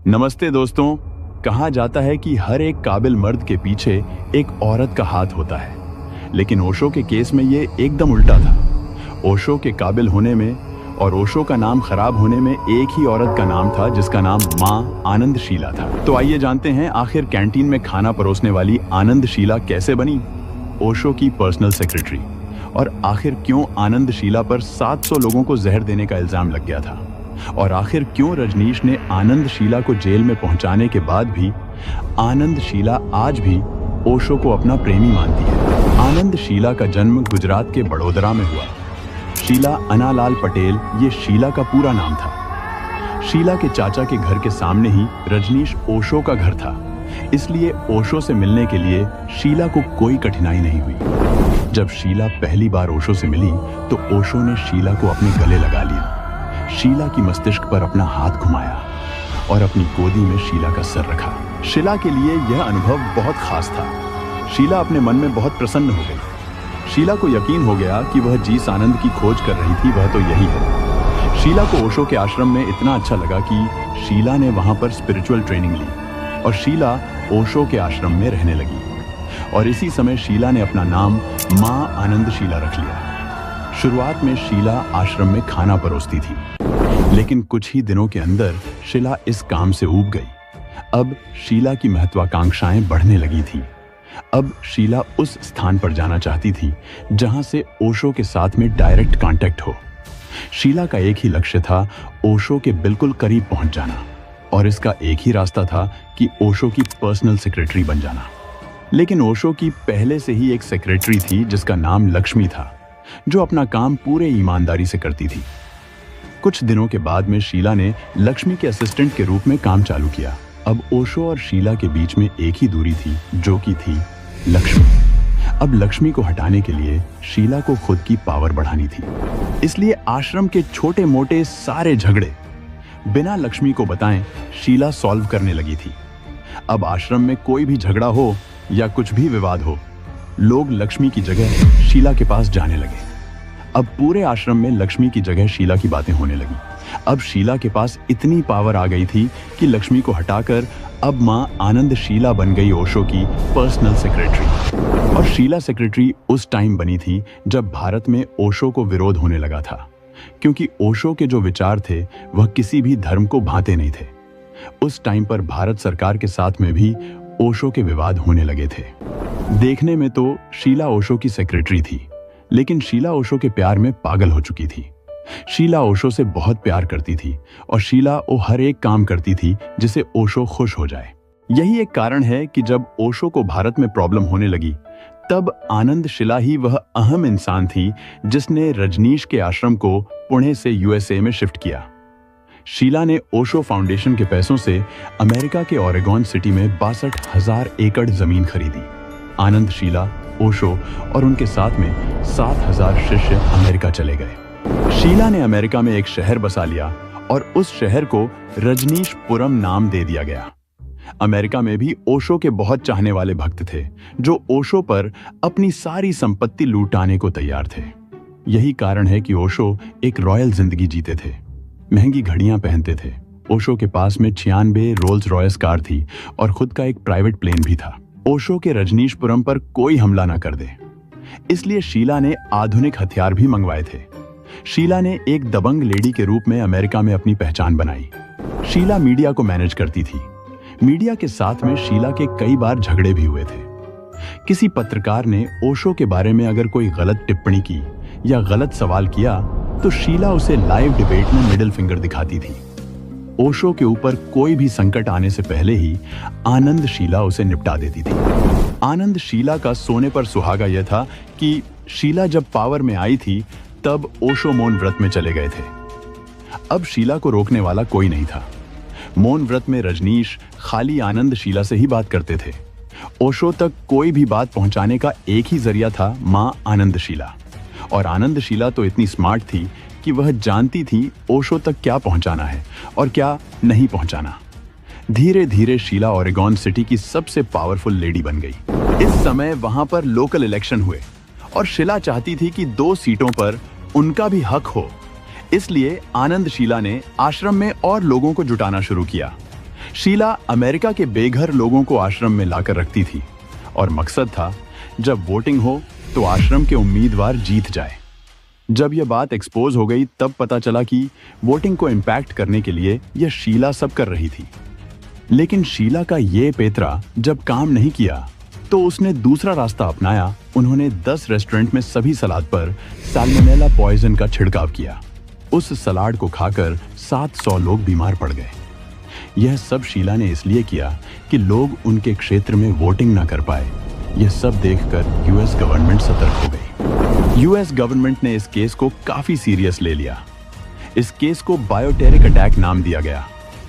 नमस्ते दोस्तों। कहा जाता है कि हर एक काबिल मर्द के पीछे एक औरत का हाथ होता है, लेकिन ओशो के केस में ये एकदम उल्टा था। ओशो के काबिल होने में और ओशो का नाम खराब होने में एक ही औरत का नाम था, जिसका नाम माँ आनंदशीला था। तो आइए जानते हैं आखिर कैंटीन में खाना परोसने वाली आनंदशीला कैसे बनी ओशो की पर्सनल सेक्रेटरी, और आखिर क्यों आनंदशीला पर 700 लोगों को जहर देने का इल्जाम लग गया था, और आखिर क्यों रजनीश ने आनंदशीला को जेल में पहुंचाने के बाद भी आनंदशीला आज भी ओशो को अपना प्रेमी मानती है। आनंदशीला का जन्म गुजरात के बड़ोदरा में हुआ। शीला अनालाल पटेल ये शीला का पूरा नाम था। शीला के चाचा के घर के सामने ही रजनीश ओशो का घर था, इसलिए ओशो से मिलने के लिए शीला को कोई कठिनाई नहीं हुई। जब शीला पहली बार ओशो से मिली तो ओशो ने शीला को अपने गले लगा लिया, शीला की मस्तिष्क पर अपना हाथ घुमाया और अपनी गोदी में शीला का सर रखा। शीला के लिए यह अनुभव बहुत खास था। शीला अपने मन में बहुत प्रसन्न हो गई। शीला को यकीन हो गया कि वह जिस आनंद की खोज कर रही थी वह तो यही है। शीला को ओशो के आश्रम में इतना अच्छा लगा कि शीला ने वहां पर स्पिरिचुअल ट्रेनिंग ली और शीला ओशो के आश्रम में रहने लगी। और इसी समय शीला ने अपना नाम माँ आनंदशीला रख लिया। शुरुआत में शीला आश्रम में खाना परोसती थी, लेकिन कुछ ही दिनों के अंदर शीला इस काम से ऊब गई। अब शीला की महत्वाकांक्षाएं बढ़ने लगी थी। अब शीला उस स्थान पर जाना चाहती थी जहां से ओशो के साथ में डायरेक्ट कांटेक्ट हो। शीला का एक ही लक्ष्य था, ओशो के बिल्कुल करीब पहुंच जाना, और इसका एक ही रास्ता था कि ओशो की पर्सनल सेक्रेटरी बन जाना। लेकिन ओशो की पहले से ही एक सेक्रेटरी थी जिसका नाम लक्ष्मी था, जो अपना काम पूरे ईमानदारी से करती थी। कुछ दिनों के बाद में शीला ने लक्ष्मी के असिस्टेंट के रूप में काम चालू किया। अब ओशो और शीला के बीच में एक ही दूरी थी, जो कि थी लक्ष्मी। अब लक्ष्मी को हटाने के लिए शीला को खुद की पावर बढ़ानी थी, इसलिए आश्रम के छोटे मोटे सारे झगड़े बिना लक्ष्मी को बताएं शीला सॉल्व करने लगी थी। अब आश्रम में कोई भी झगड़ा हो या कुछ भी विवाद हो, लोग लक्ष्मी की जगह शीला के पास जाने लगे। अब पूरे आश्रम में लक्ष्मी की जगह शीला की बातें होने लगी। अब शीला के पास इतनी पावर आ गई थी कि लक्ष्मी को हटाकर अब माँ आनंदशीला बन गई ओशो की पर्सनल सेक्रेटरी। और शीला सेक्रेटरी उस टाइम बनी थी जब भारत में ओशो को विरोध होने लगा था, क्योंकि ओशो के जो विचार थे वह किसी भी धर्म को भाते नहीं थे। उस टाइम पर भारत सरकार के साथ में भी ओशो के विवाद होने लगे थे। देखने में तो शीला ओशो की सेक्रेटरी थी, लेकिन शीला ओशो के प्यार में पागल हो चुकी थी। शीला ओशो से बहुत प्यार करती थी और शीला वो हर एक काम करती थी जिससे ओशो खुश हो जाए। यही एक कारण है कि जब ओशो को भारत में प्रॉब्लम होने लगी, तब आनंदशीला ही वह अहम इंसान थी जिसने रजनीश के आश्रम को पुणे से यूएसए में शिफ्ट किया। शीला ने ओशो फाउंडेशन के पैसों से अमेरिका के ओरेगॉन सिटी में 62,000 एकड़ जमीन खरीदी। आनंदशीला, ओशो और उनके साथ में 7,000 शिष्य अमेरिका चले गए। शीला ने अमेरिका में एक शहर बसा लिया और उस शहर को रजनीशपुरम नाम दे दिया गया। अमेरिका में भी ओशो के बहुत चाहने वाले भक्त थे, जो ओशो पर अपनी सारी संपत्ति लूटाने को तैयार थे। यही कारण है कि ओशो एक रॉयल जिंदगी जीते थे, महंगी घड़ियां पहनते थे। ओशो के पास में 96 रोल्स रॉयस कार थी और खुद का एक प्राइवेट प्लेन भी था। ओशो के रजनीशपुरम पर कोई हमला ना कर दे, इसलिए शीला ने आधुनिक हथियार भी मंगवाए थे। शीला ने एक दबंग लेडी के रूप में अमेरिका में अपनी पहचान बनाई। शीला मीडिया को मैनेज करती थी। मीडिया के साथ में शीला के कई बार झगड़े भी हुए थे। किसी पत्रकार ने ओशो के बारे में अगर कोई गलत टिप्पणी की या गलत सवाल किया तो शीला उसे लाइव डिबेट में मिडिल फिंगर दिखाती थी। ओशो के ऊपर कोई भी संकट आने से पहले ही आनंदशीला उसे निपटा देती थी। आनंदशीला का सोने पर सुहागा यह था कि शीला जब पावर में आई थी तब ओशो मौन व्रत में चले गए थे। अब शीला को रोकने वाला कोई नहीं था। मौन व्रत में रजनीश खाली आनंदशीला से ही बात करते थे। ओशो तक कोई भी बात पहुंचाने का एक ही जरिया था, माँ आनंदशीला। और आनंदशीला तो इतनी स्मार्ट थी कि वह जानती थी ओशो तक क्या पहुंचाना है और क्या नहीं पहुंचाना। धीरे धीरे शीला ओरेगॉन सिटी की सबसे पावरफुल लेडी बन गई। इस समय वहां पर लोकल इलेक्शन हुए और शीला चाहती थी कि 2 सीटों पर उनका भी हक हो। इसलिए आनंदशीला ने आश्रम में और लोगों को जुटाना शुरू किया। शीला अमेरिका के बेघर लोगों को आश्रम में लाकर रखती थी और मकसद था जब वोटिंग हो तो आश्रम के उम्मीदवार जीत जाए। जब यह बात एक्सपोज हो गई तब पता चला कि वोटिंग को इम्पैक्ट करने के लिए यह शीला सब कर रही थी। लेकिन शीला का ये पेतरा जब काम नहीं किया तो उसने दूसरा रास्ता अपनाया। उन्होंने 10 रेस्टोरेंट में सभी सलाद पर साल्मोनेला पॉइजन का छिड़काव किया। उस सलाद को खाकर 700 लोग बीमार पड़ गए। यह सब शीला ने इसलिए किया कि लोग उनके क्षेत्र में वोटिंग ना कर पाए। यह सब देखकर यूएस गवर्नमेंट सतर्क हो गई। यूएस गवर्नमेंट ने इस केस को काफी सीरियस ले लिया। इस केस को बायोटेरिक अटैक नाम दिया गया।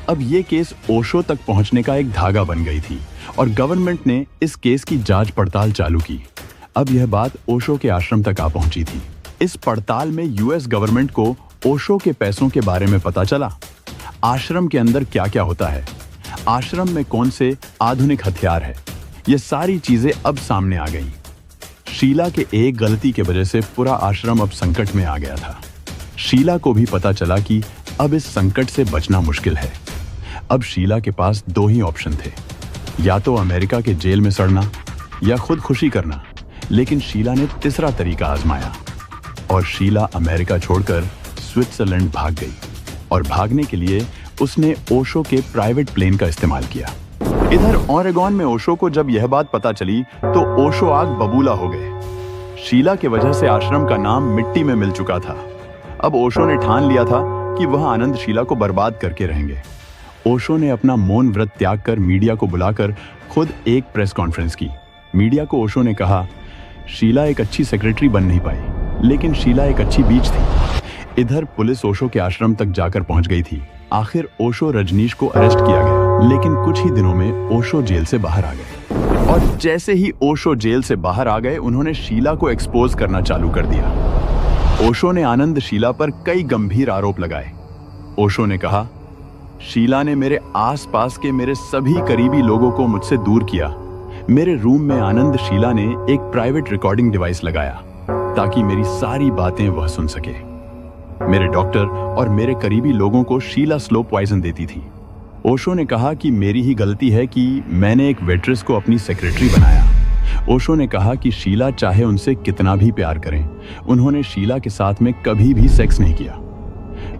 अब यह केस ओशो तक पहुंचने का एक धागा बन गई थी और गवर्नमेंट ने इस केस की जांच पड़ताल चालू की। अब यह बात ओशो के आश्रम तक आ पहुंची थी। इस पड़ताल में यूएस गवर्नमेंट को ओशो के पैसों के बारे में पता चला। आश्रम के अंदर क्या क्या होता है, आश्रम में कौन से आधुनिक हथियार है, ये सारी चीजें अब सामने आ गई। शीला के एक गलती के वजह से पूरा आश्रम अब संकट में आ गया था। शीला को भी पता चला कि अब इस संकट से बचना मुश्किल है। अब शीला के पास 2 ही ऑप्शन थे, या तो अमेरिका के जेल में सड़ना या खुदकुशी करना। लेकिन शीला ने तीसरा तरीका आजमाया और शीला अमेरिका छोड़कर स्विट्जरलैंड भाग गई और भागने के लिए उसने ओशो के प्राइवेट प्लेन का इस्तेमाल किया। इधर ओरेगॉन में ओशो को जब यह बात पता चली तो ओशो आग बबूला हो गए। शीला के वजह से आश्रम का नाम मिट्टी में मिल चुका था। अब ओशो ने ठान लिया था कि वह आनंद शीला को बर्बाद करके रहेंगे। ओशो ने अपना मौन व्रत त्याग कर मीडिया को बुलाकर खुद एक प्रेस कॉन्फ्रेंस की। मीडिया को ओशो ने कहा, शीला एक अच्छी सेक्रेटरी बन नहीं पाई, लेकिन शीला एक अच्छी बीज थी। इधर पुलिस ओशो के आश्रम तक जाकर पहुंच गई थी। आखिर ओशो रजनीश को अरेस्ट किया गया, लेकिन कुछ ही दिनों में ओशो जेल से बाहर आ गए। और जैसे ही ओशो जेल से बाहर आ गए, उन्होंने शीला को एक्सपोज करना चालू कर दिया। ओशो ने आनंद शीला पर कई गंभीर आरोप लगाए। ओशो ने कहा, शीला ने मेरे आसपास के मेरे सभी करीबी लोगों को मुझसे दूर किया। मेरे रूम में आनंद शीला ने एक प्राइवेट रिकॉर्डिंग डिवाइस लगाया ताकि मेरी सारी बातें वह सुन सके। मेरे डॉक्टर और मेरे करीबी लोगों को शीला स्लो पॉइजन देती थी। ओशो ने कहा कि मेरी ही गलती है कि मैंने एक वेट्रेस को अपनी सेक्रेटरी बनाया। ओशो ने कहा कि शीला चाहे उनसे कितना भी प्यार करें, उन्होंने शीला के साथ में कभी भी सेक्स नहीं किया।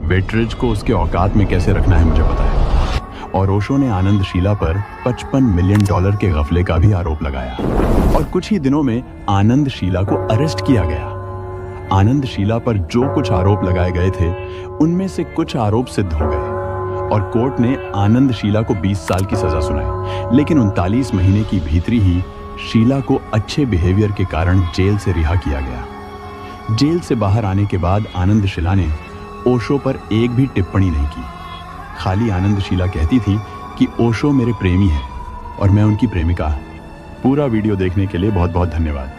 वेट्रेज को उसके औकात में कैसे रखना है मुझे पता है। और ओशो ने आनंद शीला पर $55 मिलियन के गफले का भी आरोप लगाया। और कुछ ही दिनों में आनंद शीला को अरेस्ट किया गया। आनंद शीला पर जो कुछ आरोप लगाए गए थे उनमें से कुछ आरोप सिद्ध हो गए और कोर्ट ने आनंद शीला को 20 साल की सजा सुनाई। लेकिन 39 महीने की भीतरी ही शीला को अच्छे बिहेवियर के कारण जेल से रिहा किया गया। जेल से बाहर आने के बाद आनंद शीला ने ओशो पर एक भी टिप्पणी नहीं की। खाली आनंद शीला कहती थी कि ओशो मेरे प्रेमी है और मैं उनकी प्रेमिका। पूरा वीडियो देखने के लिए बहुत बहुत धन्यवाद।